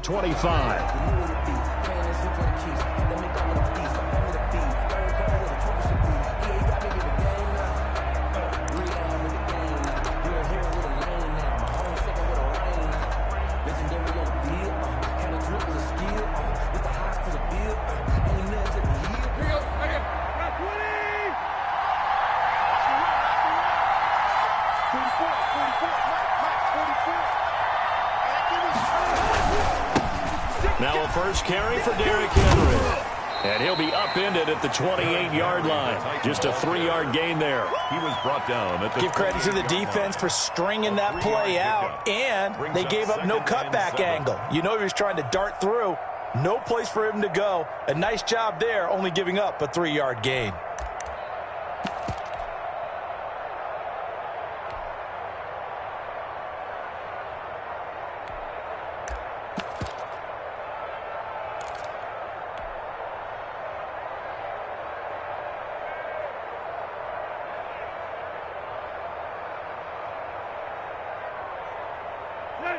25. Now a first carry for Derrick Henry. And he'll be upended at the 28-yard line. Just a 3-yard gain there. He was brought down at the Give credit to the defense for stringing that play out, and they gave up no cutback angle. You know he was trying to dart through. No place for him to go. A nice job there, only giving up a 3-yard gain.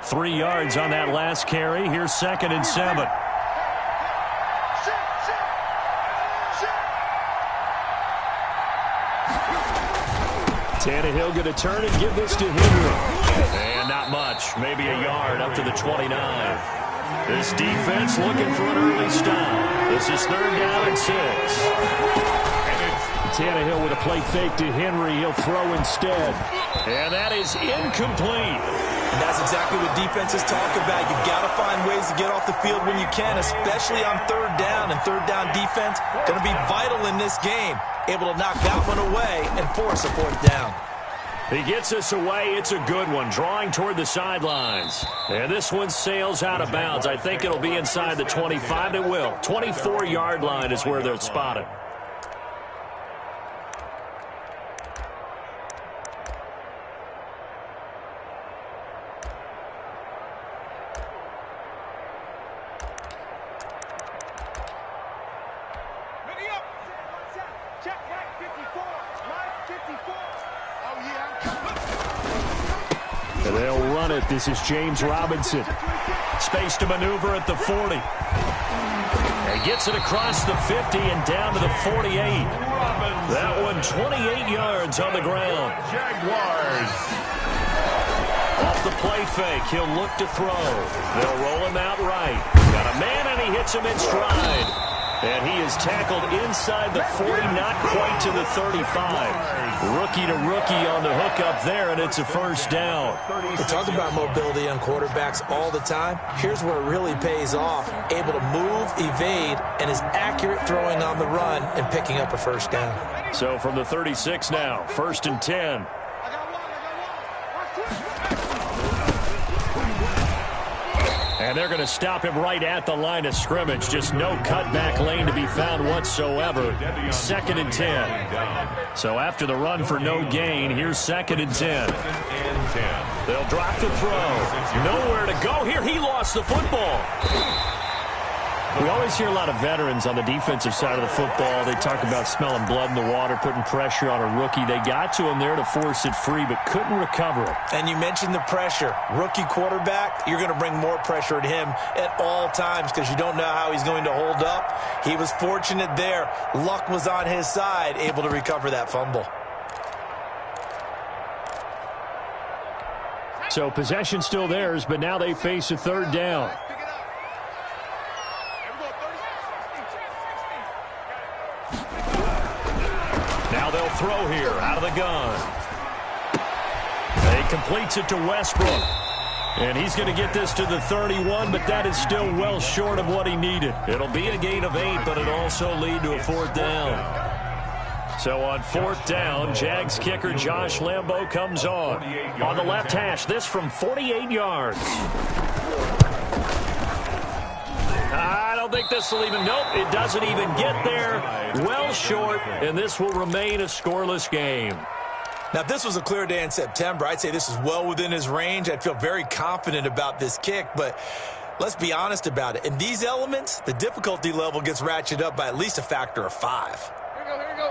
Three yards on that last carry. Here's 2nd and 7. Tannehill going to turn and give this to Henry. And not much. Maybe a yard up to the 29. This defense looking for an early stop. This is 3rd down and 6. Tannehill with a play fake to Henry. He'll throw instead. And that is incomplete. And that's exactly what defenses talk about. You've got to find ways to get off the field when you can, especially on 3rd down. And 3rd down defense going to be vital in this game. Able to knock that one away and force a 4th down. He gets us away. It's a good one. Drawing toward the sidelines. And this one sails out of bounds. I think it'll be inside the 25. It will. 24-yard line is where they'll spot it. And they'll run it. This is James Robinson. Space to maneuver at the 40. And gets it across the 50 and down to the 48. That one 28 yards on the ground. Jaguars. Off the play fake, he'll look to throw. They'll roll him out right. Got a man and he hits him in stride. And he is tackled inside the 40, not quite to the 35. Rookie to rookie on the hook up there, and it's a first down. We talk about mobility on quarterbacks all the time. Here's where it really pays off. Able to move, evade, and is accurate throwing on the run and picking up a first down. So from the 36 now, 1st and 10. And they're going to stop him right at the line of scrimmage. Just no cutback lane to be found whatsoever. 2nd and 10. So after the run for no gain, here's 2nd and 10. They'll drop the throw. Nowhere to go here. He lost the football. We always hear a lot of veterans on the defensive side of the football. They talk about smelling blood in the water, putting pressure on a rookie. They got to him there to force it free, but couldn't recover it. And you mentioned the pressure. Rookie quarterback, you're going to bring more pressure at him at all times because you don't know how he's going to hold up. He was fortunate there. Luck was on his side, able to recover that fumble. So possession still theirs, but now they face a 3rd down. Now they'll throw here out of the gun. He completes it to Westbrook. And he's going to get this to the 31, but that is still well short of what he needed. It'll be a gain of 8, but it'll also lead to a 4th down. So on 4th down, Jags kicker Josh Lambo comes on. On the left hash, this from 48 yards. I don't think this will even, nope, it doesn't even get there. Well short, and this will remain a scoreless game. Now, if this was a clear day in September, I'd say this is well within his range. I'd feel very confident about this kick, but let's be honest about it. In these elements, the difficulty level gets ratcheted up by at least a factor of 5.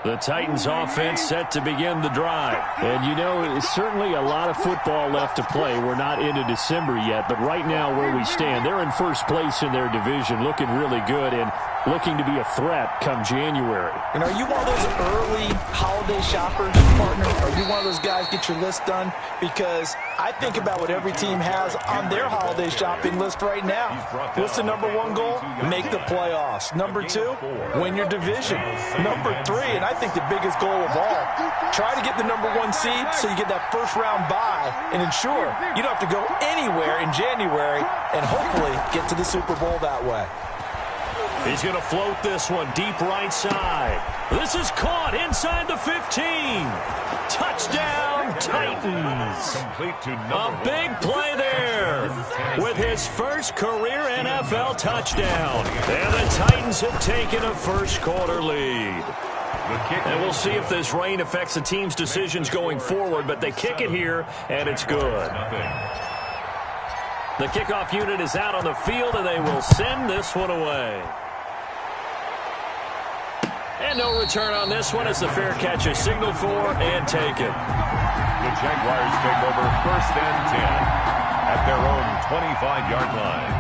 The Titans offense set to begin the drive. And you know, it's certainly a lot of football left to play. We're not into December yet, but right now where we stand, they're in first place in their division, looking really good and looking to be a threat come January. And are you one of those early holiday shoppers, partner? Are you one of those guys get your list done? Because I think about what every team has on their holiday shopping list right now. What's the number one goal? Make the playoffs. Number two, win your division. Number three, and I think the biggest goal of all, try to get the number one seed so you get that first round bye and ensure you don't have to go anywhere in January and hopefully get to the Super Bowl that way. He's going to float this one deep right side. This is caught inside the 15. Touchdown, Titans. A big play there with his first career NFL touchdown. And the Titans have taken a first quarter lead. And we'll see if this rain affects the team's decisions going forward, but they kick it here, and it's good. The kickoff unit is out on the field, and they will send this one away. And no return on this one as the fair catch is signaled for and taken. The Jaguars take over 1st and 10 at their own 25-yard line.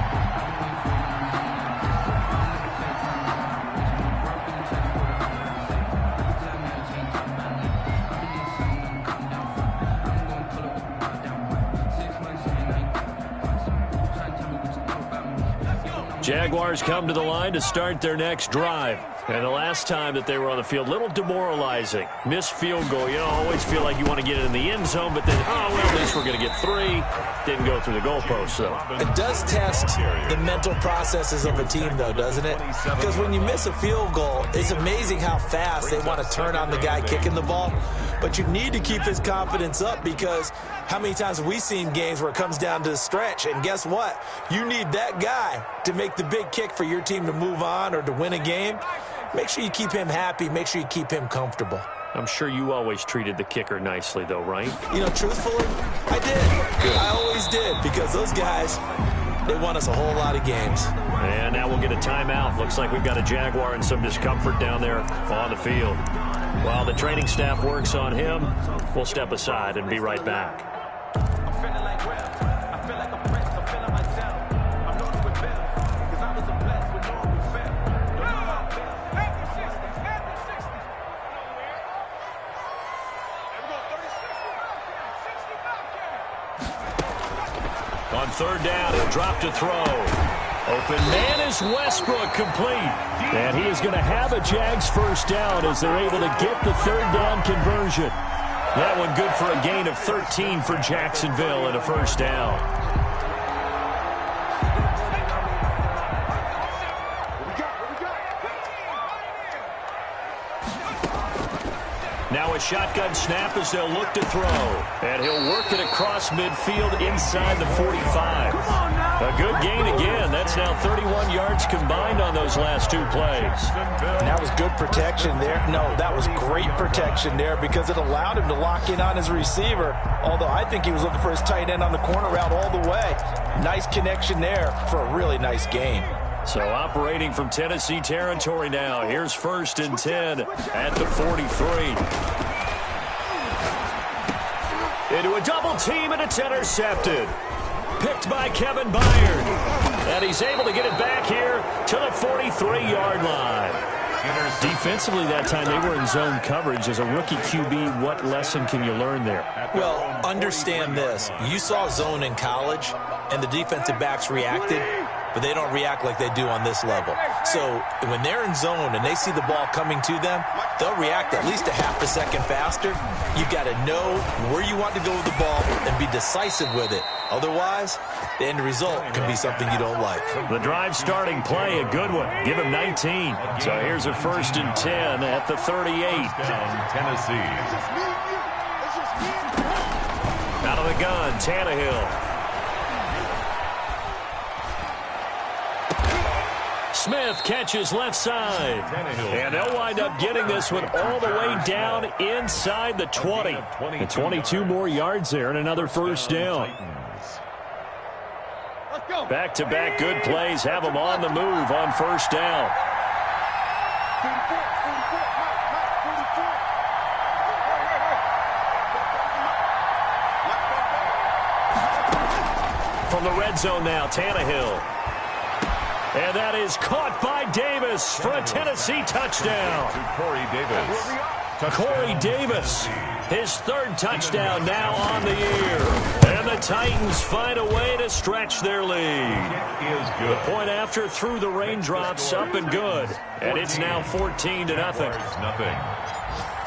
Jaguars come to the line to start their next drive. And the last time that they were on the field, a little demoralizing. Missed field goal. You know, always feel like you want to get it in the end zone, but then, oh, well, at least we're going to get 3. Didn't go through the goalpost, so. It does test the mental processes of a team, though, doesn't it? Because when you miss a field goal, it's amazing how fast they want to turn on the guy kicking the ball. But you need to keep his confidence up because how many times have we seen games where it comes down to the stretch? And guess what? You need that guy to make the big kick for your team to move on or to win a game. Make sure you keep him happy. Make sure you keep him comfortable. I'm sure you always treated the kicker nicely, though, right? You know, truthfully, I did. Good. I always did because those guys, they won us a whole lot of games. And now we'll get a timeout. Looks like we've got a Jaguar and some discomfort down there on the field. While the training staff works on him, we'll step aside and be right back. On 3rd down, he'll drop to throw. Open man is Westbrook, complete. And he is going to have a Jags first down as they're able to get the 3rd down conversion. That one good for a gain of 13 for Jacksonville and a first down. Now a shotgun snap as they'll look to throw. And he'll work it across midfield inside the 45. A good gain again. That's now 31 yards combined on those last 2 plays. And that was good protection there. No, that was great protection there because it allowed him to lock in on his receiver. Although I think he was looking for his tight end on the corner route all the way. Nice connection there for a really nice gain. So operating from Tennessee territory now. Here's 1st and 10 at the 43. Into a double team, and it's intercepted. Picked by Kevin Byard. And he's able to get it back here to the 43-yard line. Defensively that time, they were in zone coverage. As a rookie QB, what lesson can you learn there? Well, understand this. You saw zone in college, and the defensive backs reacted, but they don't react like they do on this level. So when they're in zone and they see the ball coming to them, they'll react at least a half a second faster. You've got to know where you want to go with the ball and be decisive with it. Otherwise, the end result can be something you don't like. The drive starting play, a good one. Give him 19. So here's a 1st and 10 at the 38. Down Tennessee. Out of the gun, Tannehill. Smith catches left side. And they'll wind up getting this one all the way down inside the 20. And 22 more yards there and another first down. Back-to-back good plays have them on the move on first down. From the red zone now, Tannehill. And that is caught by Davis for a Tennessee touchdown. To Corey Davis. Corey Davis, his third touchdown now on the year. And the Titans find a way to stretch their lead. It is good. Point after through the raindrops, up and good. And it's now 14-0. Nothing.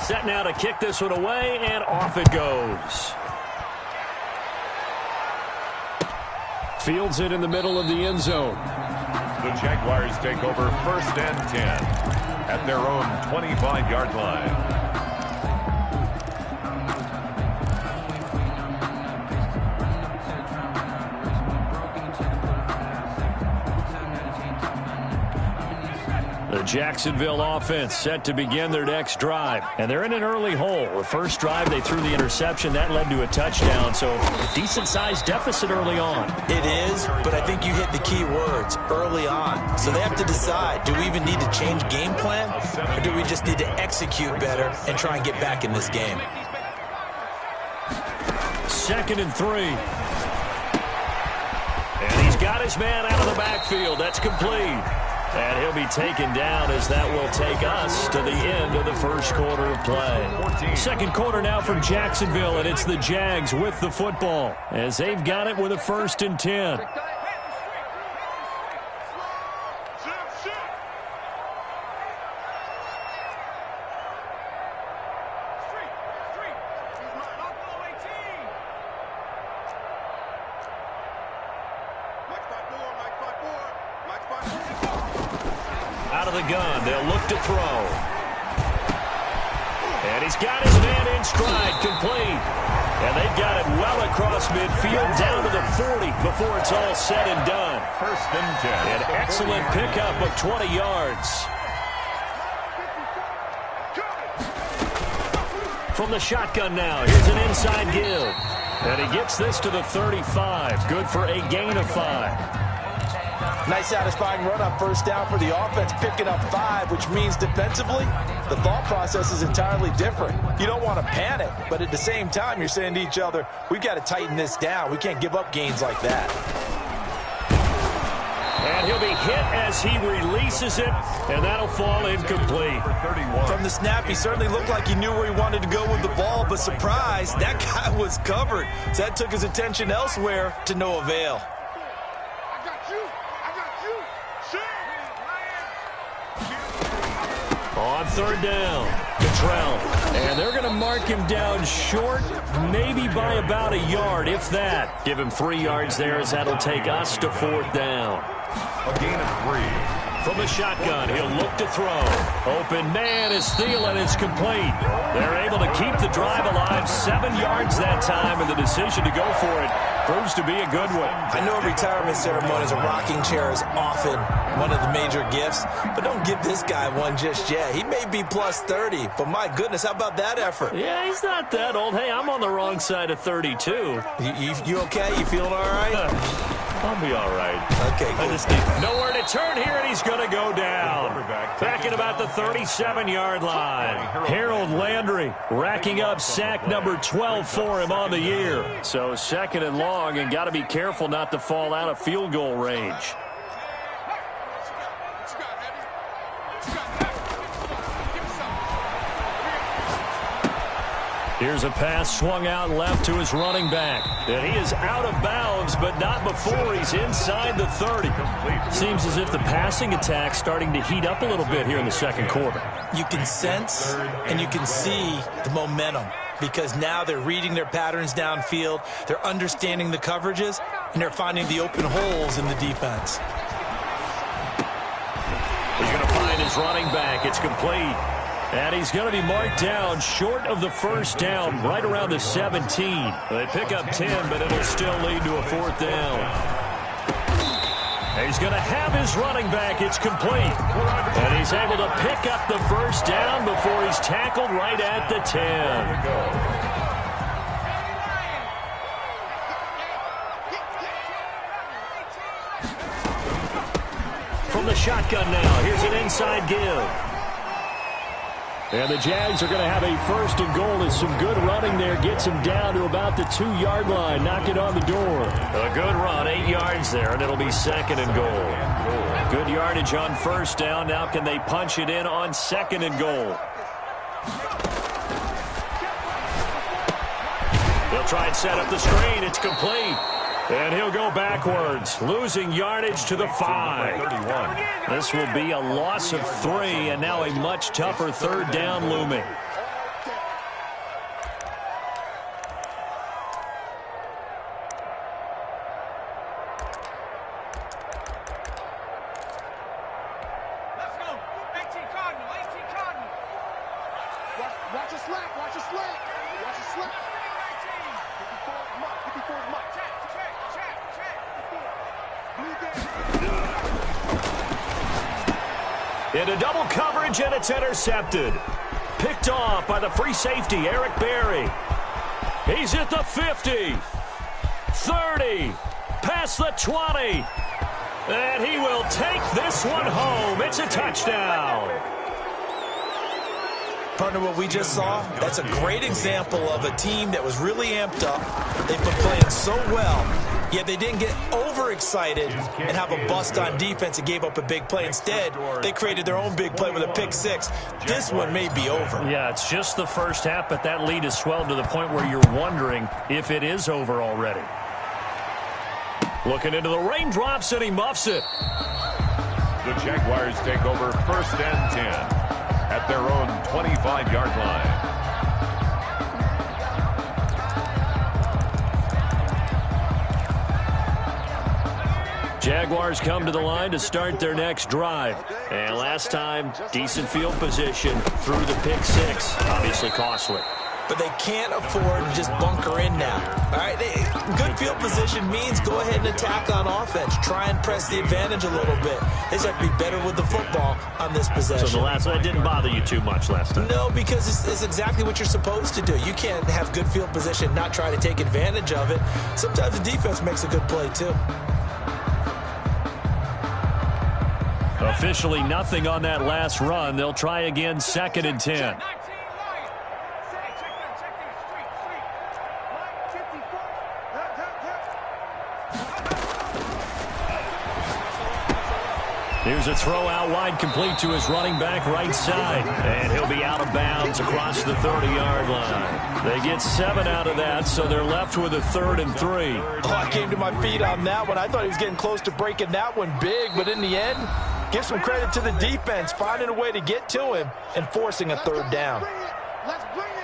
Set now to kick this one away, and off it goes. Fields it in the middle of the end zone. The Jaguars take over 1st and 10 at their own 25-yard line. The Jacksonville offense set to begin their next drive. And they're in an early hole. The first drive, they threw the interception. That led to a touchdown. So a decent-sized deficit early on. It is, but I think you hit the key words, early on. So they have to decide, do we even need to change game plan? Or do we just need to execute better and try and get back in this game? 2nd and 3. And he's got his man out of the backfield. That's complete. And he'll be taken down as that will take us to the end of the first quarter of play. Second quarter now from Jacksonville, and it's the Jags with the football as they've got it with a 1st and 10. Out of the gun, they'll look to throw. And he's got his man in stride, complete. And they've got it well across midfield, down to the 40 before it's all said and done. 1st and 10. An excellent pickup of 20 yards. From the shotgun now, here's an inside give. And he gets this to the 35, good for a gain of 5. Nice satisfying run on 1st down for the offense, picking up 5, which means defensively, the thought process is entirely different. You don't want to panic, but at the same time, you're saying to each other, we've got to tighten this down. We can't give up gains like that. And he'll be hit as he releases it, and that'll fall incomplete. From the snap, he certainly looked like he knew where he wanted to go with the ball, but surprise, that guy was covered. So that took his attention elsewhere to no avail. On 3rd down, Cottrell. And they're going to mark him down short, maybe by about a yard, if that. Give him 3 yards there as that'll take us to 4th down. A gain of 3. From the shotgun, he'll look to throw. Open man is Thielen. It's complete. They're able to keep the drive alive. 7 yards that time, and the decision to go for it proves to be a good one. I know retirement ceremonies, a rocking chair is often one of the major gifts, but don't give this guy one just yet. He may be plus 30, but my goodness, how about that effort? Yeah, he's not that old. Hey, I'm on the wrong side of 32. You okay? You feeling all right? I'll be all right. Okay, I just need nowhere to turn here, and he's going to go down. Back at about the 37-yard line. Harold Landry racking up sack number 12 for him on the year. So 2nd and long, and got to be careful not to fall out of field goal range. Here's a pass swung out left to his running back. And he is out of bounds, but not before he's inside the 30. Seems as if the passing attack's starting to heat up a little bit here in the second quarter. You can sense and you can see the momentum because now they're reading their patterns downfield, they're understanding the coverages, and they're finding the open holes in the defense. He's going to find his running back. It's complete. And he's going to be marked down short of the 1st down, right around the 17. They pick up 10, but it'll still lead to a 4th down. And he's going to have his running back. It's complete. And he's able to pick up the 1st down before he's tackled right at the 10. From the shotgun now, here's an inside give. And the Jags are going to have a first and goal as some good running there gets them down to about the 2-yard line. Knock it on the door. A good run, 8 yards there, and it'll be second and goal. Good yardage on first down. Now can they punch it in on second and goal? They'll try and set up the screen. It's complete. And he'll go backwards, losing yardage to the 5. This will be a loss of 3, and now a much tougher third down looming. Let's go. 18 Cardinal, 18 Cardinal. Watch your slap, watch your slap. Watch your slap. 54 Mike. Check. Into double coverage, and it's intercepted. Picked off by the free safety, Eric Berry. He's at the 50, 30, past the 20. And he will take this one home. It's a touchdown. Partner, what we just saw, that's a great example of a team that was really amped up. They've been playing so well, yet they didn't get overexcited and have a bust on defense and gave up a big play. Instead, they created their own big play with a pick six. This one may be over. Yeah, it's just the first half, but that lead has swelled to the point where you're wondering if it is over already. Looking into the raindrops, and he muffs it. The Jaguars take over first and 10 at their own 25-yard line. Jaguars come to the line to start their next drive. And last time, decent field position through the pick six. Obviously costly. But they can't afford to just bunker in now. All right, good field position means go ahead and attack on offense. Try and press the advantage a little bit. They just have to be better with the football on this possession. So that didn't bother you too much last time? No, because it's exactly what you're supposed to do. You can't have good field position, not try to take advantage of it. Sometimes the defense makes a good play, too. Officially nothing on that last run. They'll try again, second and 10. Here's a throw out wide, complete to his running back right side. And he'll be out of bounds across the 30-yard line. They get 7 out of that, so they're left with a 3rd and 3. Oh, I came to my feet on that one. I thought he was getting close to breaking that one big, but in the end, give some credit to the defense, finding a way to get to him and forcing a 3rd down. Let's bring it.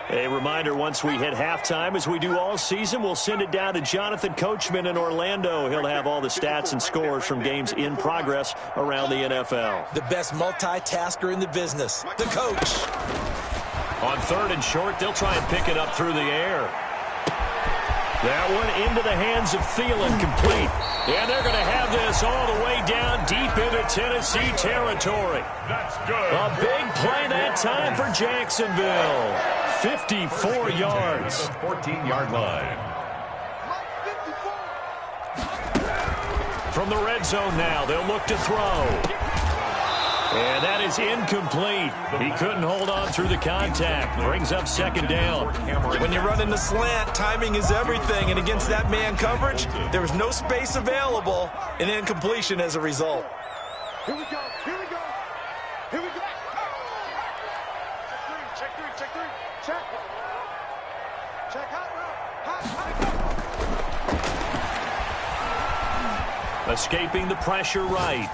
A reminder, once we hit halftime, as we do all season, we'll send it down to Jonathan Coachman in Orlando. He'll have all the stats and scores from games in progress around the NFL. The best multitasker in the business, the coach. On 3rd and short, they'll try and pick it up through the air. That one into the hands of Thielen, complete. And they're going to have this all the way down deep into Tennessee territory. That's good. A big play that time for Jacksonville. 54 yards. 14-yard line. From the red zone now, they'll look to throw. And that is incomplete. He couldn't hold on through the contact. Brings up 2nd down. When you're running the slant, timing is everything. And against that man coverage, there was no space available, and incompletion as a result. Here we go. Here we go. Here we go. Check three. Check 3. Check. Check hot route. Escaping the pressure right.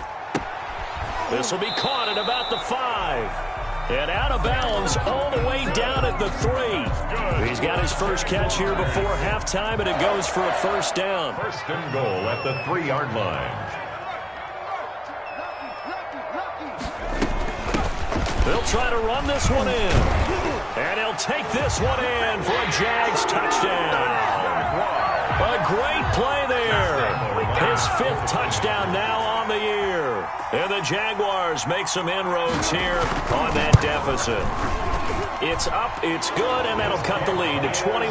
This will be caught at about the 5. And out of bounds all the way down at the 3. He's got his first catch here before halftime, and it goes for a 1st down. 1st and goal at the 3-yard line. They'll try to run this one in. And he'll take this one in for a Jags touchdown. A great play there. His 5th touchdown now on the year. And the Jaguars make some inroads here on that deficit. It's up, it's good, and that'll cut the lead to 21-7.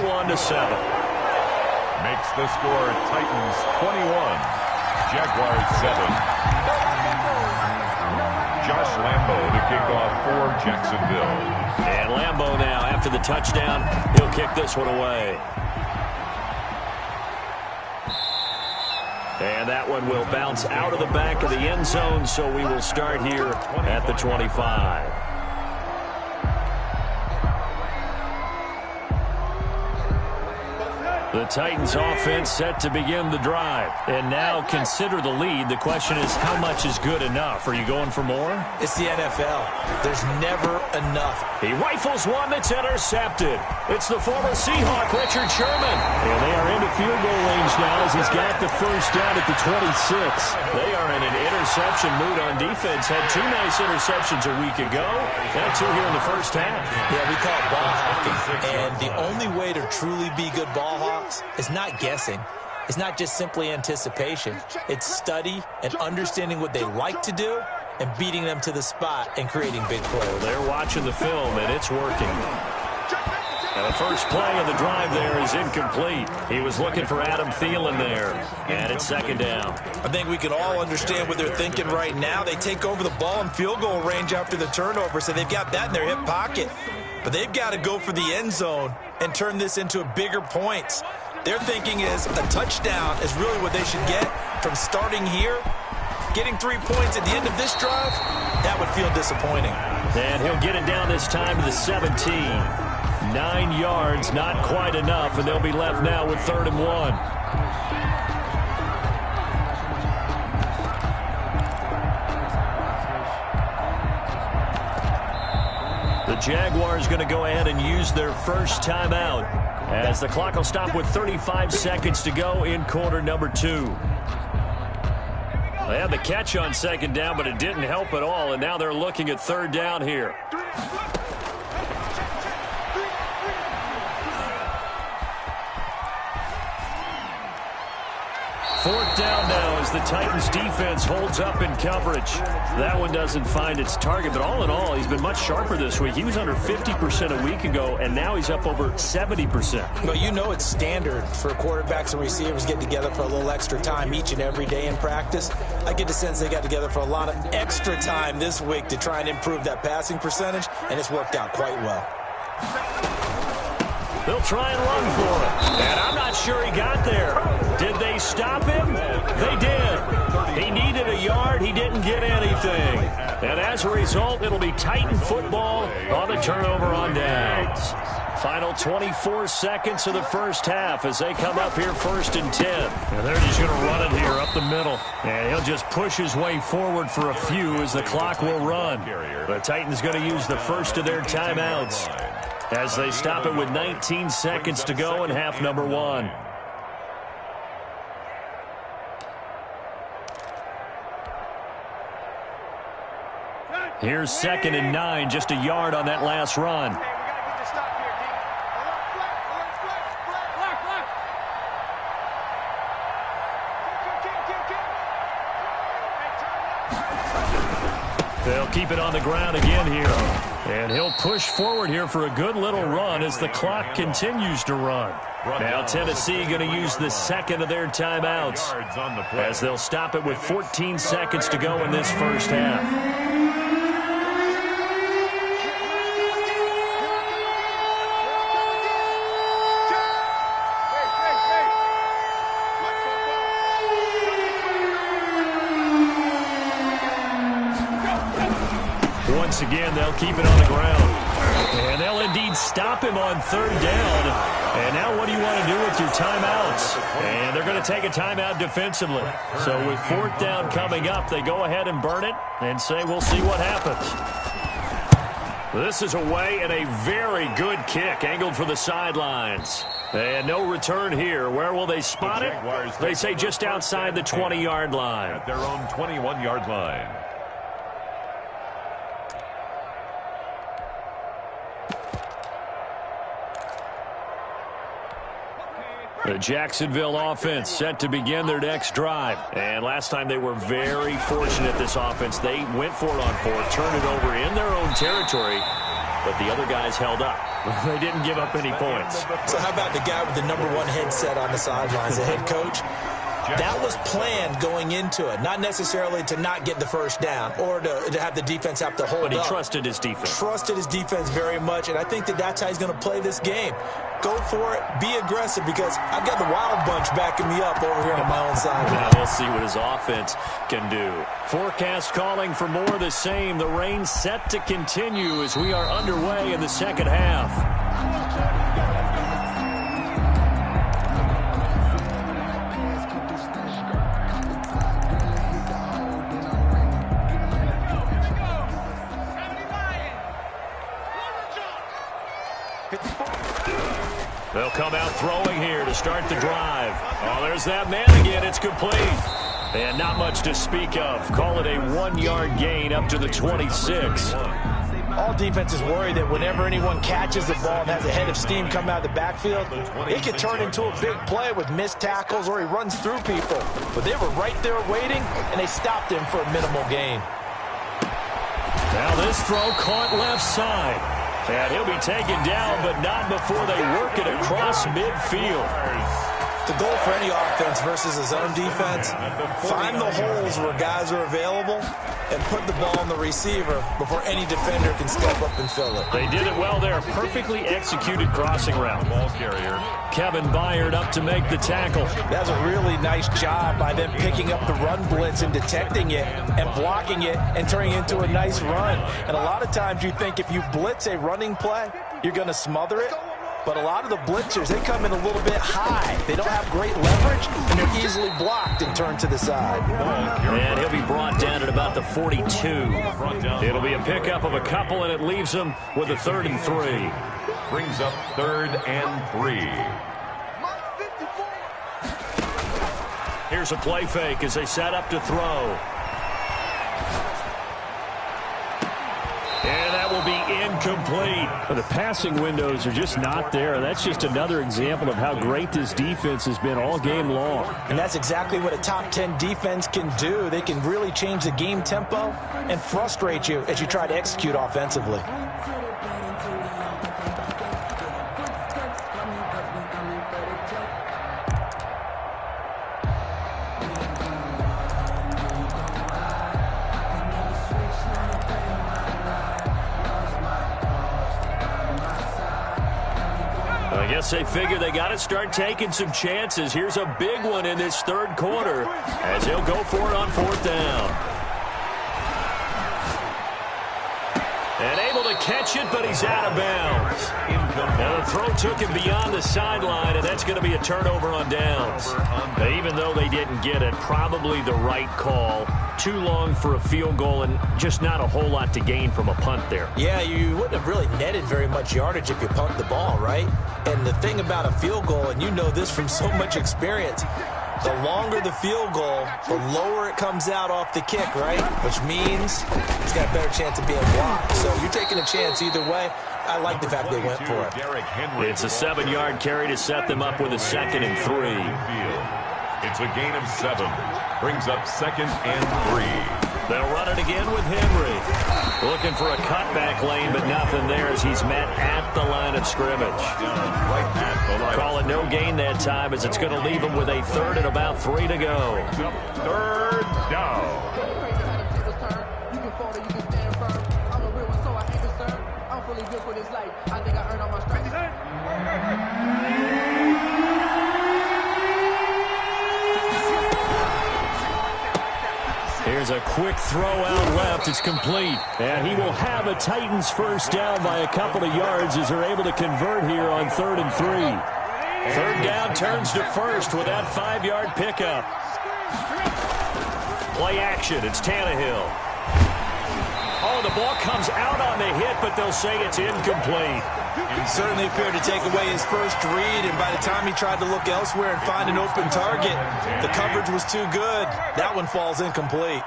Makes the score Titans 21, Jaguars 7. Josh Lambo to kick off for Jacksonville. And Lambo now, after the touchdown, he'll kick this one away. And that one will bounce out of the back of the end zone, so we will start here at the 25. The Titans offense set to begin the drive. And now consider the lead. The question is, how much is good enough? Are you going for more? It's the NFL. There's never enough. He rifles one that's intercepted. It's the former Seahawk, Richard Sherman. And they are into field goal range now as he's got the first down at the 26. They are in an interception mood on defense. Had 2 nice interceptions a week ago. Now 2 here in the first half. Yeah, we call it ball hawking. And the only way to truly be good ball hawks is not guessing. It's not just simply anticipation. It's study and understanding what they like to do and beating them to the spot and creating big plays. They're watching the film, and it's working. And the first play of the drive there is incomplete. He was looking for Adam Thielen there, and it's second down. I think we can all understand what they're thinking right now. They take over the ball in field goal range after the turnover, so they've got that in their hip pocket. But they've got to go for the end zone and turn this into bigger points. Their thinking is a touchdown is really what they should get from starting here. Getting 3 points at the end of this drive, that would feel disappointing. And he'll get it down this time to the 17. 9 yards, not quite enough, and they'll be left now with 3rd and 1. The Jaguars going to go ahead and use their first timeout as the clock will stop with 35 seconds to go in quarter number 2. They had the catch on second down, but it didn't help at all, and now they're looking at 3rd down here. Fourth down now as the Titans defense holds up in coverage. That one doesn't find its target, but all in all, he's been much sharper this week. He was under 50% a week ago, and now he's up over 70%. Well, you know it's standard for quarterbacks and receivers get together for a little extra time each and every day in practice. I get the sense they got together for a lot of extra time this week to try and improve that passing percentage, and it's worked out quite well. They'll try and run for it. And I'm not sure he got there. Did they stop him? They did. He needed a yard. He didn't get anything. And as a result, it'll be Titan football on the turnover on downs. Final 24 seconds of the first half as they come up here 1st and 10. And they're just going to run it here up the middle. And he'll just push his way forward for a few as the clock will run. The Titans going to use the first of their timeouts as they stop it with 19 seconds to go in half number 1. Here's 2nd and 9, just a yard on that last run. They'll keep it on the ground again here. And he'll push forward here for a good little run as the clock continues to run. Now Tennessee going to use the second of their timeouts as they'll stop it with 14 seconds to go in this first half. Once again, they'll keep it on the ground. And they'll indeed stop him on 3rd down. And now what do you want to do with your timeouts? And they're going to take a timeout defensively. So with 4th down coming up, they go ahead and burn it and say, we'll see what happens. This is away and a very good kick angled for the sidelines. And no return here. Where will they spot it? They say just outside the 20-yard line. At their own 21-yard line. The Jacksonville offense set to begin their next drive. And last time they were very fortunate, this offense. They went for it on 4th, turned it over in their own territory, but the other guys held up. They didn't give up any points. So how about the guy with the #1 headset on the sidelines, the head coach? That was planned going into it, not necessarily to not get the first down or to have the defense have to hold up. But he trusted his defense. Trusted his defense very much, and I think that's how he's going to play this game. Go for it. Be aggressive, because I've got the Wild Bunch backing me up over here on my own side. Now we'll see what his offense can do. Forecast calling for more of the same. The rain set to continue as we are underway in the second half. They'll come out throwing here to start the drive. Oh, there's that man again. It's complete. And not much to speak of. Call it a 1-yard gain up to the 26. All defenses worry that whenever anyone catches the ball and has a head of steam come out of the backfield, it can turn into a big play with missed tackles or he runs through people. But they were right there waiting, and they stopped him for a minimal gain. Now this throw caught left side. And he'll be taken down, but not before they work it across midfield. The goal for any offense versus his own defense, find the holes where guys are available and put the ball on the receiver before any defender can step up and fill it. They did it well there. Perfectly executed crossing route. Ball carrier Kevin Byard up to make the tackle. That's a really nice job by them picking up the run blitz and detecting it and blocking it and turning it into a nice run. And a lot of times you think if you blitz a running play, you're going to smother it. But a lot of the blitzers, they come in a little bit high. They don't have great leverage, and they're easily blocked and turned to the side. And he'll be brought down at about the 42. It'll be a pickup of a couple, and it leaves him with a 3rd and 3. Brings up 3rd and 3. Here's a play fake as they set up to throw. And that will be incomplete. But the passing windows are just not there. That's just another example of how great this defense has been all game long. And that's exactly what a top 10 defense can do. They can really change the game tempo and frustrate you as you try to execute offensively. I guess they figure they got to start taking some chances. Here's a big one in this 3rd quarter as he'll go for it on 4th down. And able to catch it, but he's out of bounds. Now the throw took him beyond the sideline, and that's going to be a turnover on downs. Now, even though they didn't get it, probably the right call. Too long for a field goal and just not a whole lot to gain from a punt there. Yeah, you wouldn't have really netted very much yardage if you punt the ball, right? And the thing about a field goal, and you know this from so much experience, the longer the field goal, the lower it comes out off the kick, right? Which means it's got a better chance of being blocked. So you're taking a chance either way. I like the fact they went for it. It's a 7-yard carry to set them up with a 2nd and 3. It's a gain of 7. Brings up 2nd and 3. They'll run it again with Henry. Looking for a cutback lane, but nothing there as he's met at the line of scrimmage. Right at the line. Call it no gain that time as it's going to leave him with a 3rd and about 3 to go. 3rd down. Here's a quick throw out left. It's complete. And he will have a Titans 1st down by a couple of yards as they're able to convert here on 3rd and 3. 3rd down turns to 1st with that 5-yard pickup. Play action. It's Tannehill. Oh, the ball comes out on the hit, but they'll say it's incomplete. He certainly appeared to take away his first read, and by the time he tried to look elsewhere and find an open target, the coverage was too good. That one falls incomplete.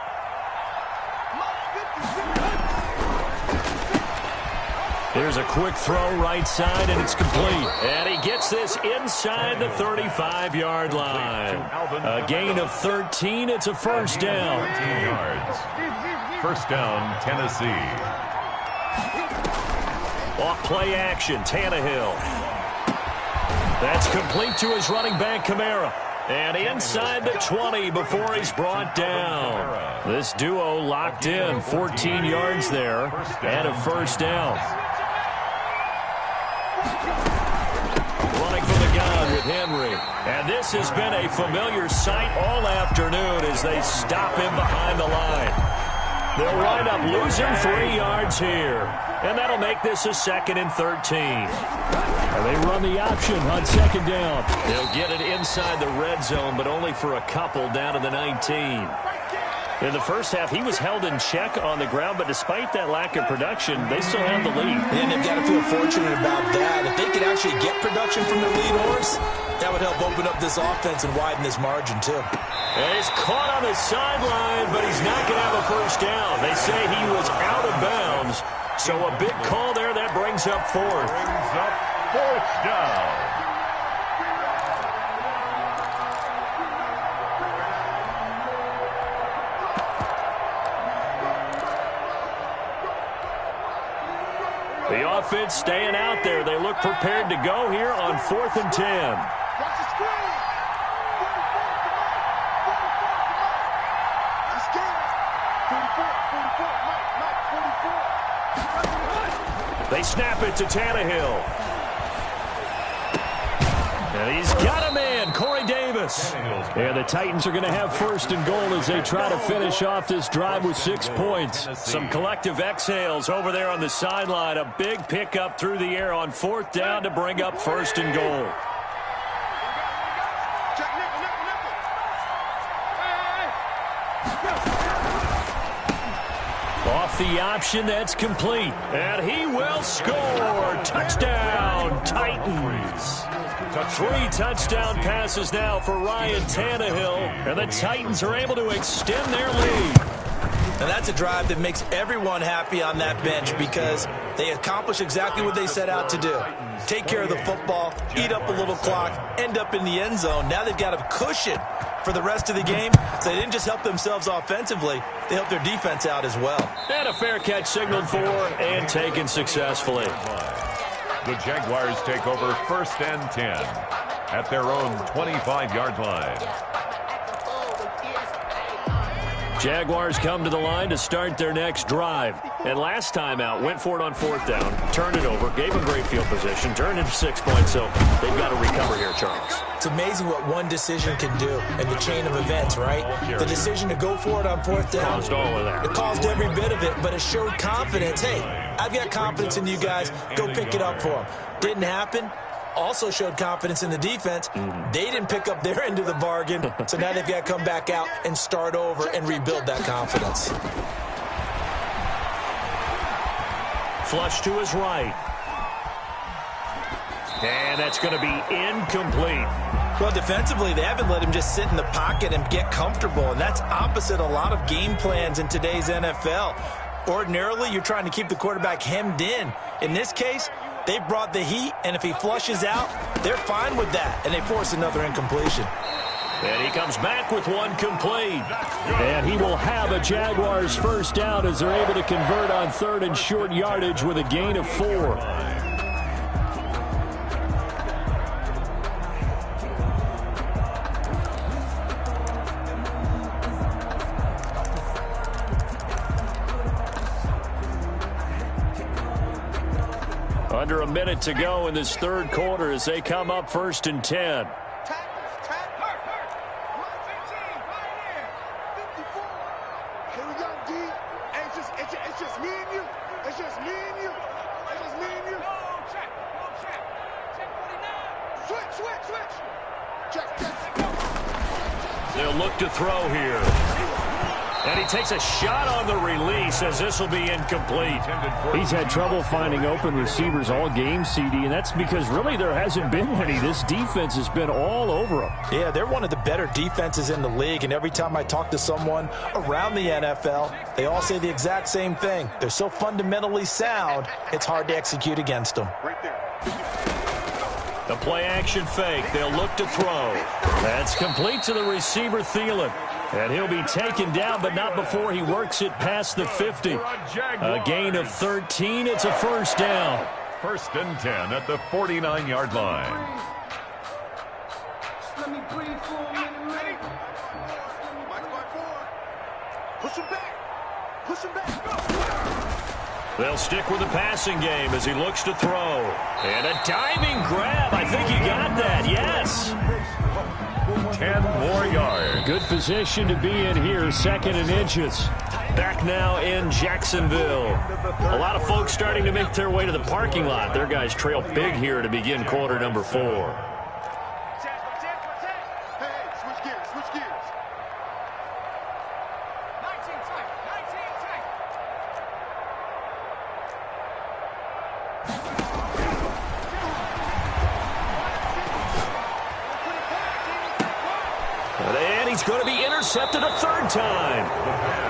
Here's a quick throw right side, and it's complete. And he gets this inside the 35-yard line. A gain of 13. It's a 1st down. 13 yards. 1st down, Tennessee. Off play action, Tannehill. That's complete to his running back, Kamara. And inside the 20 before he's brought down. This duo locked in, 14 yards there, and a first down. Running for the gun with Henry. And this has been a familiar sight all afternoon as they stop him behind the line. They'll wind up losing 3 yards here. And that'll make this a 2nd and 13. And they run the option on 2nd down. They'll get it inside the red zone, but only for a couple down to the 19. In the first half, he was held in check on the ground, but despite that lack of production, they still have the lead. And they've got to feel fortunate about that. If they could actually get production from their lead horse, that would help open up this offense and widen this margin, too. And he's caught on the sideline, but he's not going to have a first down. They say he was out of bounds, so a big call there that brings up 4th. Brings up 4th down. The offense staying out there. They look prepared to go here on 4th and 10. Watch the screen. 44. They snap it to Tannehill. And he's got a man, Corey Davis. And the Titans are going to have 1st and goal as they try to finish off this drive with 6 points. Some collective exhales over there on the sideline. A big pickup through the air on 4th down to bring up 1st and goal. Off the option, that's complete. And he will score. Touchdown, Titans. 3 touchdown passes now for Ryan Tannehill. And the Titans are able to extend their lead. And that's a drive that makes everyone happy on that bench because they accomplish exactly what they set out to do. Take care of the football, eat up a little clock, end up in the end zone. Now they've got a cushion for the rest of the game. So they didn't just help themselves offensively, they helped their defense out as well. And a fair catch signaled for and taken successfully. The Jaguars take over 1st and 10 at their own 25-yard line. Jaguars come to the line to start their next drive. And last time out, went for it on 4th down, turned it over, gave them great field position, turned into 6 points, so they've got to recover here, Charles. It's amazing what one decision can do in the chain of events, right? The decision to go for it on 4th down. Caused all of that. It caused every bit of it, but it showed confidence. Hey, I've got confidence in you guys. Go pick it up for them. Didn't happen. Also showed confidence in the defense. They didn't pick up their end of the bargain, so now they've got to come back out and start over and rebuild that confidence. Flush to his right. And that's going to be incomplete. Well, defensively, they haven't let him just sit in the pocket and get comfortable, and that's opposite a lot of game plans in today's NFL. Ordinarily, you're trying to keep the quarterback hemmed in. In this case, they brought the heat, and if he flushes out, they're fine with that, and they force another incompletion. And he comes back with one complete. And he will have a Jaguars 1st down as they're able to convert on 3rd and short yardage with a gain of 4. Under a minute to go in this 3rd quarter as they come up 1st and 10. They'll look to throw here. And he takes a shot on the release as this will be incomplete. He's had trouble finding open receivers all game, CD, and that's because really there hasn't been any. This defense has been all over him. Yeah, they're one of the better defenses in the league, and every time I talk to someone around the NFL, they all say the exact same thing. They're so fundamentally sound, it's hard to execute against them. The play-action fake. They'll look to throw. That's complete to the receiver, Thielen. And he'll be taken down, but not before he works it past the 50. A gain of 13. It's a 1st down. 1st and 10 at the 49-yard line. Let me breathe for a minute. Push him back. Push him back. They'll stick with the passing game as he looks to throw. And a diving grab. I think he got that. Yes. 10 more yards. Good position to be in here, 2nd and inches. Back now in Jacksonville. A lot of folks starting to make their way to the parking lot. Their guys trail big here to begin quarter number 4. Hey, switch gears, switch gears. 19 tight, 19 tight. And he's going to be intercepted a 3rd time.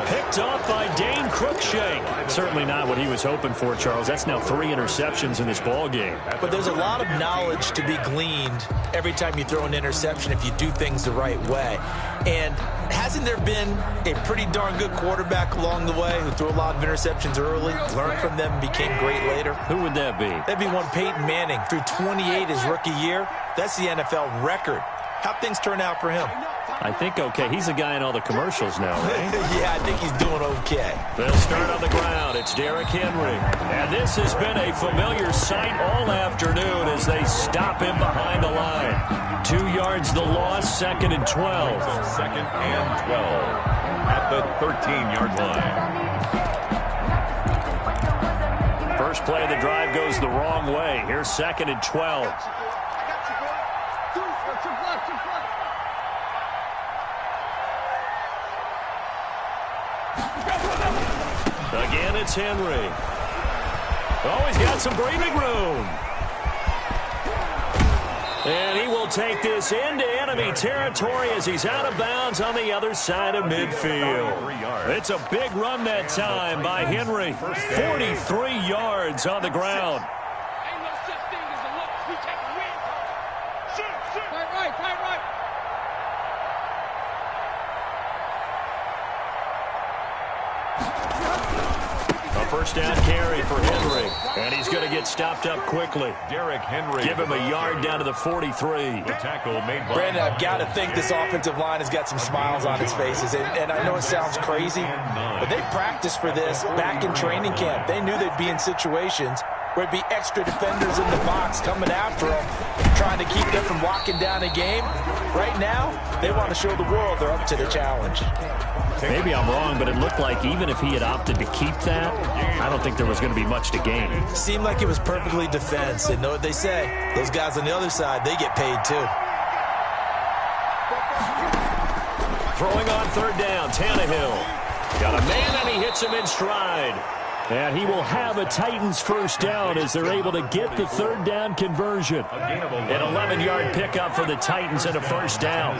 Picked off by Dane Cruikshank. Certainly not what he was hoping for, Charles. That's now 3 interceptions in this ball game. But there's a lot of knowledge to be gleaned every time you throw an interception if you do things the right way. And hasn't there been a pretty darn good quarterback along the way who threw a lot of interceptions early, learned from them, became great later? Who would that be? That'd be one Peyton Manning. Threw 28 his rookie year. That's the NFL record. How'd things turn out for him? I think okay. He's a guy in all the commercials now, right? Yeah, I think he's doing okay. They'll start on the ground. It's Derrick Henry. And this has been a familiar sight all afternoon as they stop him behind the line. 2 yards the loss, 2nd and 12. 2nd and 12 at the 13-yard line. First play of the drive goes the wrong way. Here's 2nd and 12. Again, it's Henry. Oh, he's got some breathing room. And he will take this into enemy territory as he's out of bounds on the other side of midfield. It's a big run that time by Henry. 43 yards on the ground. Ain't no such thing as a look. We take a win. Shoot, shoot. Tight right, tight right. A first down carry for Henry. And he's going to get stopped up quickly. Derrick Henry. Give him a yard down to the 43. The tackle made by Brandon, I've got to think this offensive line has got some smiles on its faces. And I know it sounds crazy, but they practiced for this back in training camp. They knew they'd be in situations where it'd be extra defenders in the box coming after them, trying to keep them from locking down a game. Right now, they want to show the world they're up to the challenge. Maybe I'm wrong, but it looked like even if he had opted to keep that, I don't think there was going to be much to gain. Seemed like it was perfectly defense. And know what they say? Those guys on the other side, they get paid too. Throwing on 3rd down, Tannehill. Got a man and he hits him in stride. And he will have a Titans first down as they're able to get the 3rd down conversion. An 11-yard pickup for the Titans and a first down.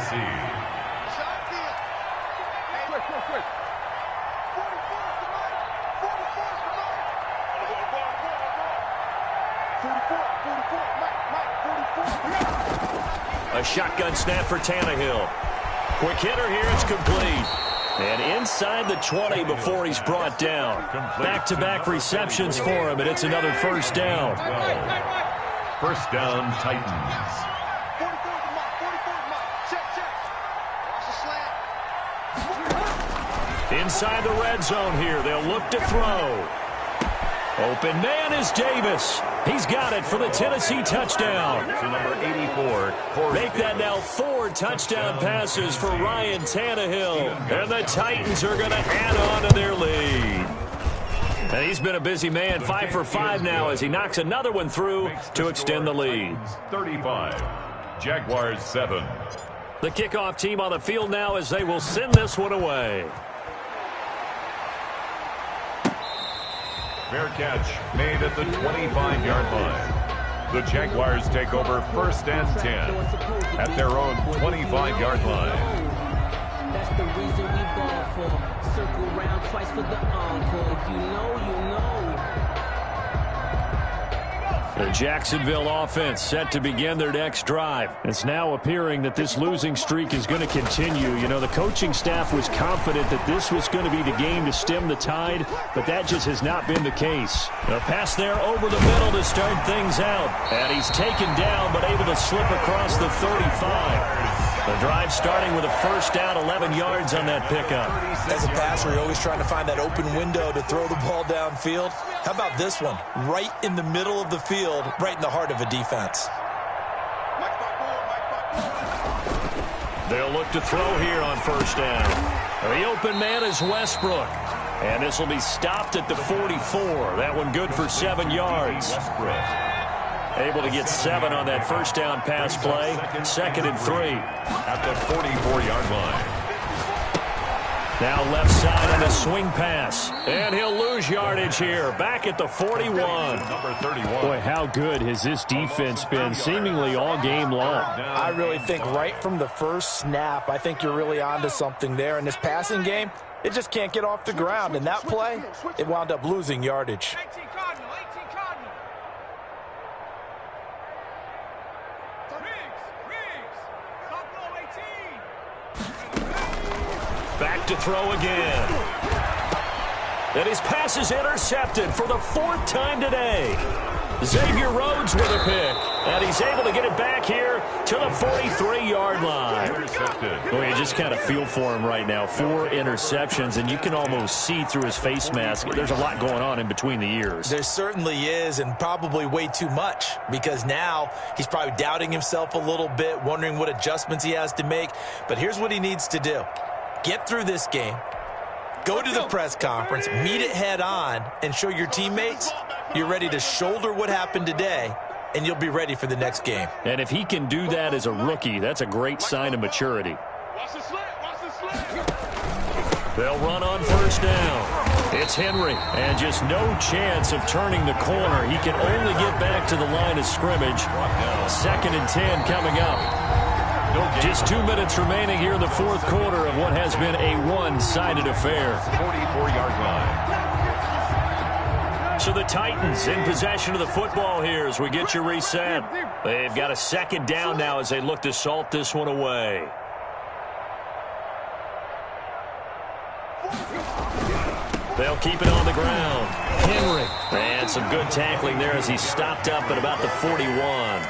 A shotgun snap for Tannehill. Quick hitter here, it's complete. And inside the 20 before he's brought down. Back-to-back receptions for him, and it's another first down. First down, Titans. Inside the red zone here, they'll look to throw. Open man is Davis. He's got it for the Tennessee touchdown. To number 84, Corey. Make that now 4 touchdown passes for Ryan Tannehill. And the Titans are going to add on to their lead. And he's been a busy man, 5 for 5 now as he knocks another one through to extend the lead. 35, Jaguars 7. The kickoff team on the field now as they will send this one away. Fair catch made at the 25-yard line. The Jaguars take over 1st and 10 at their own 25-yard line. That's the reason we ball for. Circle round twice for the encore. If you know, you know. The Jacksonville offense set to begin their next drive. It's now appearing that this losing streak is going to continue. You know, the coaching staff was confident that this was going to be the game to stem the tide, but that just has not been the case. A pass there over the middle to start things out. And he's taken down but able to slip across the 35. The drive starting with a first down, 11 yards on that pickup. As a passer, you're always trying to find that open window to throw the ball downfield. How about this one? Right in the middle of the field, right in the heart of a defense. They'll look to throw here on first down. The open man is Westbrook. And this will be stopped at the 44. That one good for 7 yards. Able to get 7 on that first down pass play. 2nd and 3. At the 44-yard line. Now left side on a swing pass. And he'll lose yardage here. Back at the 41. Number 31. Boy, how good has this defense been seemingly all game long? I really think right from the first snap, I think you're really onto something there. In this passing game, it just can't get off the ground. And that play, it wound up losing yardage. 18 Cardinal, 18 Cardinal. Riggs, top row 18. Back to throw again. And his pass is intercepted for the 4th time today. Xavier Rhodes with a pick. And he's able to get it back here to the 43-yard line. Well, you just kind of feel for him right now. 4 interceptions, and you can almost see through his face mask. There's a lot going on in between the ears. There certainly is, and probably way too much, because now he's probably doubting himself a little bit, wondering what adjustments he has to make. But here's what he needs to do. Get through this game, go to the press conference, meet it head on, and show your teammates you're ready to shoulder what happened today, and you'll be ready for the next game. And if he can do that as a rookie, that's a great sign of maturity. Watch the slant, watch the slant. They'll run on first down. It's Henry, and just no chance of turning the corner. He can only get back to the line of scrimmage. 2nd and 10 coming up. Just 2 minutes remaining here in the 4th quarter of what has been a one-sided affair. 44-yard line. So the Titans in possession of the football here as we get you reset. They've got a 2nd down now as they look to salt this one away. They'll keep it on the ground. Henry. And some good tackling there as he stopped up at about the 41.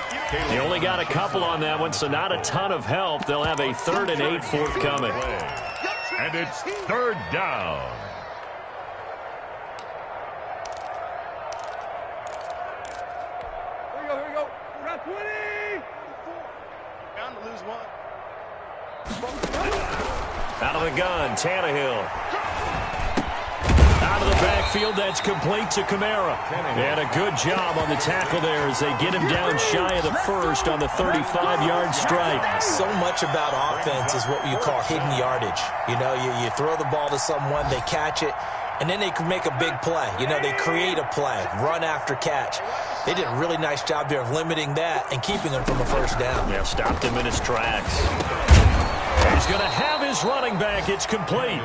He only got a couple on that one, so not a ton of help. They'll have a 3rd and 8 forthcoming. And it's 3rd down. Here we go. Round 20. Bound to lose one. Out of the gun, Tannehill. Out of the backfield, that's complete to Kamara. And a good job on the tackle there as they get him down shy of the 1st on the 35-yard strike. So much about offense is what you call hidden yardage. You know, you throw the ball to someone, they catch it, and then they can make a big play. You know, they create a play, run after catch. They did a really nice job there of limiting that and keeping him from a first down. Yeah, stopped him in his tracks. He's going to have his running back. It's complete.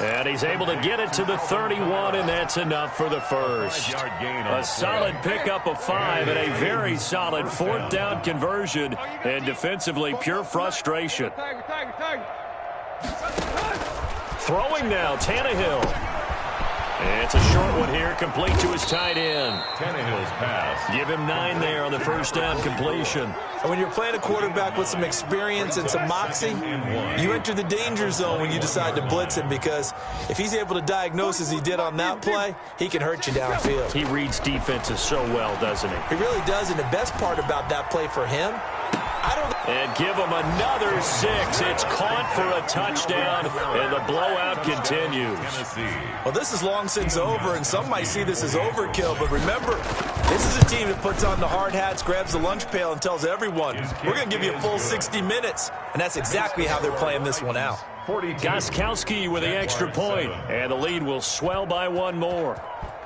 And he's able to get it to the 31, and that's enough for the first. A solid pickup of 5 and a very solid 4th down conversion. And defensively, pure frustration. Throwing now, Tannehill. It's a short one here, complete to his tight end. Tannehill's pass. Give him 9 there on the first down completion. And when you're playing a quarterback with some experience and some moxie, you enter the danger zone when you decide to blitz him, because if he's able to diagnose as he did on that play, he can hurt you downfield. He reads defenses so well, doesn't he? He really does, and the best part about that play for him, and give him another 6. It's caught for a touchdown, and the blowout continues. Well, this is long since over, and some might see this as overkill, but remember, this is a team that puts on the hard hats, grabs the lunch pail, and tells everyone, we're going to give you a full 60 minutes, and that's exactly how they're playing this one out. Gostkowski with the extra point, and the lead will swell by 1 more.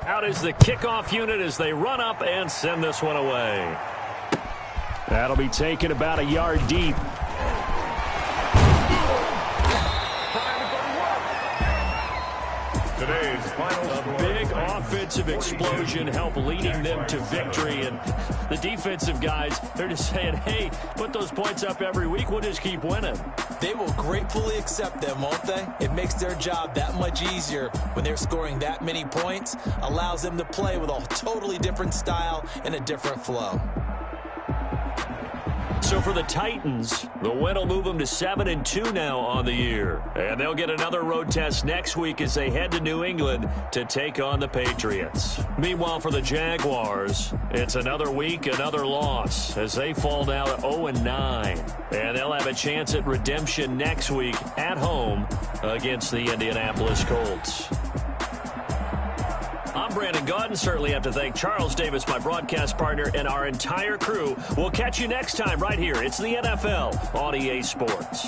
Out is the kickoff unit as they run up and send this one away. That'll be taken about a yard deep. Today's final A big offensive explosion helped leading them to victory. And the defensive guys, they're just saying, hey, put those points up every week. We'll just keep winning. They will gratefully accept them, won't they? It makes their job that much easier when they're scoring that many points. Allows them to play with a totally different style and a different flow. So for the Titans, the win will move them to 7-2 now on the year. And they'll get another road test next week as they head to New England to take on the Patriots. Meanwhile, for the Jaguars, it's another week, another loss as they fall now to 0-9. And they'll have a chance at redemption next week at home against the Indianapolis Colts. I'm Brandon Gaudin. Certainly have to thank Charles Davis, my broadcast partner, and our entire crew. We'll catch you next time right here. It's the NFL on EA Sports.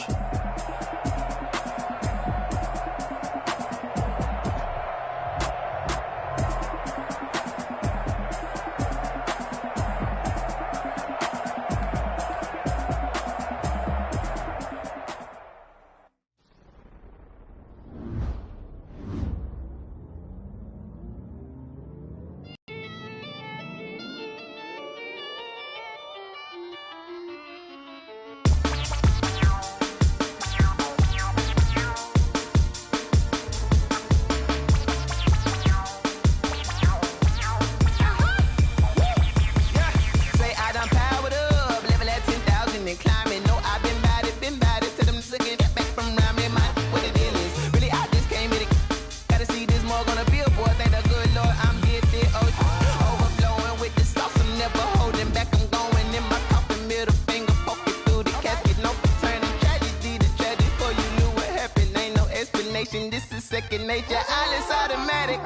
This is second nature. All is automatic.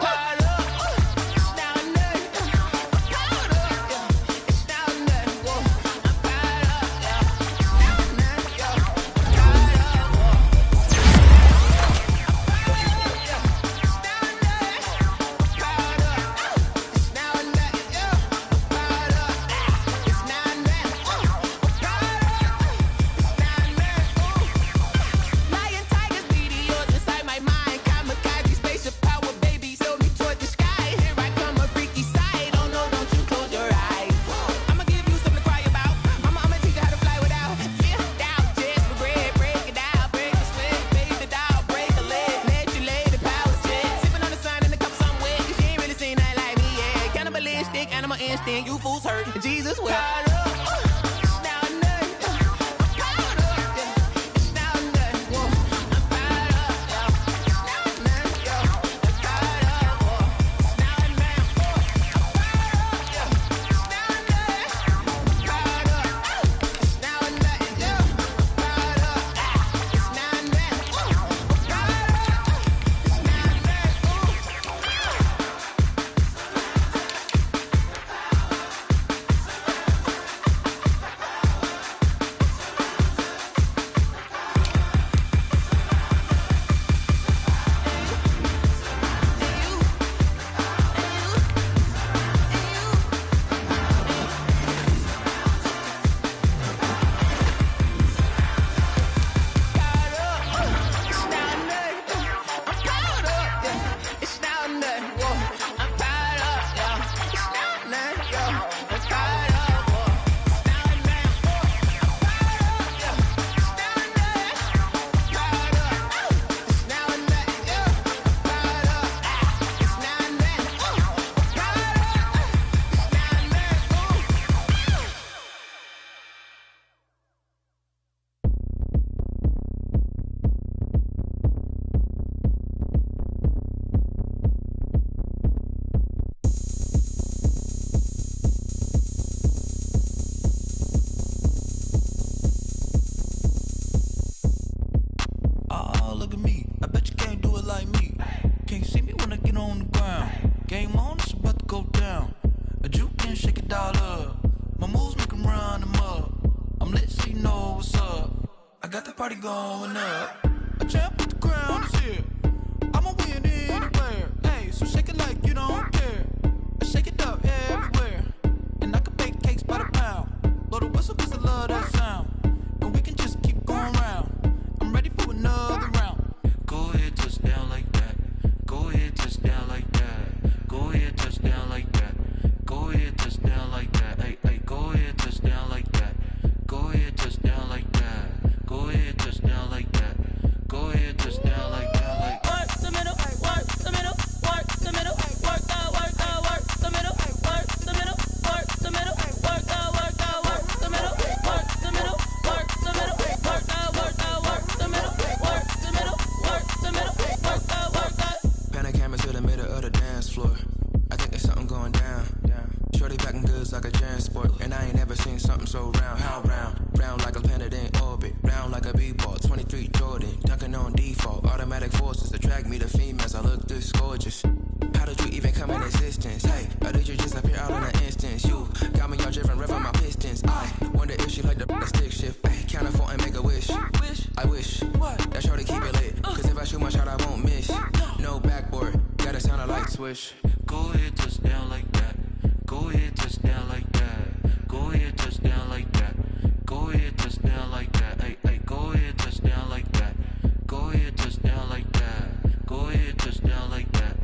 You fools hurt. Jesus will. Party going up. A champ with the crown is here. I'ma win anywhere. Hey, so shake it like you don't care. I shake it up everywhere. And I can bake cakes by the pound. Blow the whistle cause I love that sound. And we can just keep going round. I'm ready for another round. Go ahead, touch down like that. Go ahead, touch down like that. Go ahead, touch down like that. Go ahead, touch down like that. Hey, hey, go ahead, touch down like that. Go ahead, touch down like that. Go ahead, touch down like that. Go ahead, touch down like that. Like work the middle, work the middle, work the middle, work the like me, the females, I look this gorgeous. How did you even come in existence? Hey, or did you just appear out in an instance? You got me all driven, revving my pistons. I wonder if she like the stick shift. Hey, count a 4 and make a wish. I wish that shorty keep it lit. Cause if I shoot my shot, I won't miss. No backboard, gotta sound a light switch. Go ahead, touch down like that. Go ahead, touch down like that. Go ahead, touch down like that. Go ahead, touch down like that. Hey, hey, go ahead, touch down like that. Go ahead, touch down like that. Go ahead, touch down like that.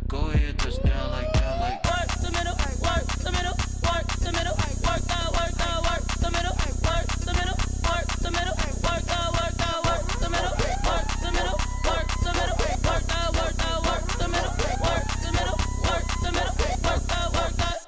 Go ahead, touch down like that. Like work the middle, work the middle, work the middle, work that, work the middle, work the middle, work the middle, work that, work the middle, work the middle, work the middle, work that, work the middle, work the middle, work the middle, work that, work that.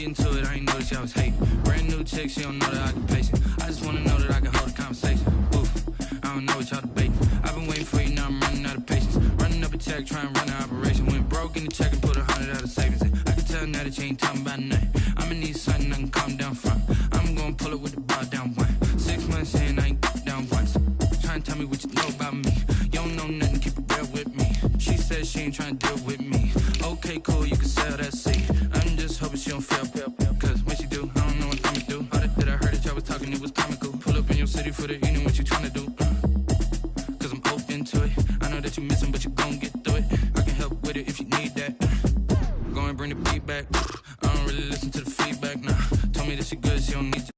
To it, I ain't noticed y'all was hating. Brand new chick, she don't know that I can pace it. I just wanna know that I can hold a conversation. Oof, I don't know what y'all debating. I've been waiting for you, now I'm running out of patience. Running up a check, trying to run an operation. Went broke in the check and put 100 out of savings. I can tell now that you ain't talking about nothing. I'ma need something I can calm down from. I'm gonna pull it with the bar down one. 6 months in, I ain't down once. Trying to tell me what you know about me. You don't know nothing, keep it real with me. She said she ain't trying to deal with me. Okay, cool, you can sell that seed. I'm just hoping she don't fail. Cause when she do, I don't know what I'ma do. All that I heard that y'all was talking, it was comical. Pull up in your city for the evening, what you trying to do? Cause I'm open to it. I know that you missing, but you gon' get through it. I can help with it if you need that. Go and bring the beat back. I don't really listen to the feedback, nah. Told me that she good, she don't need you.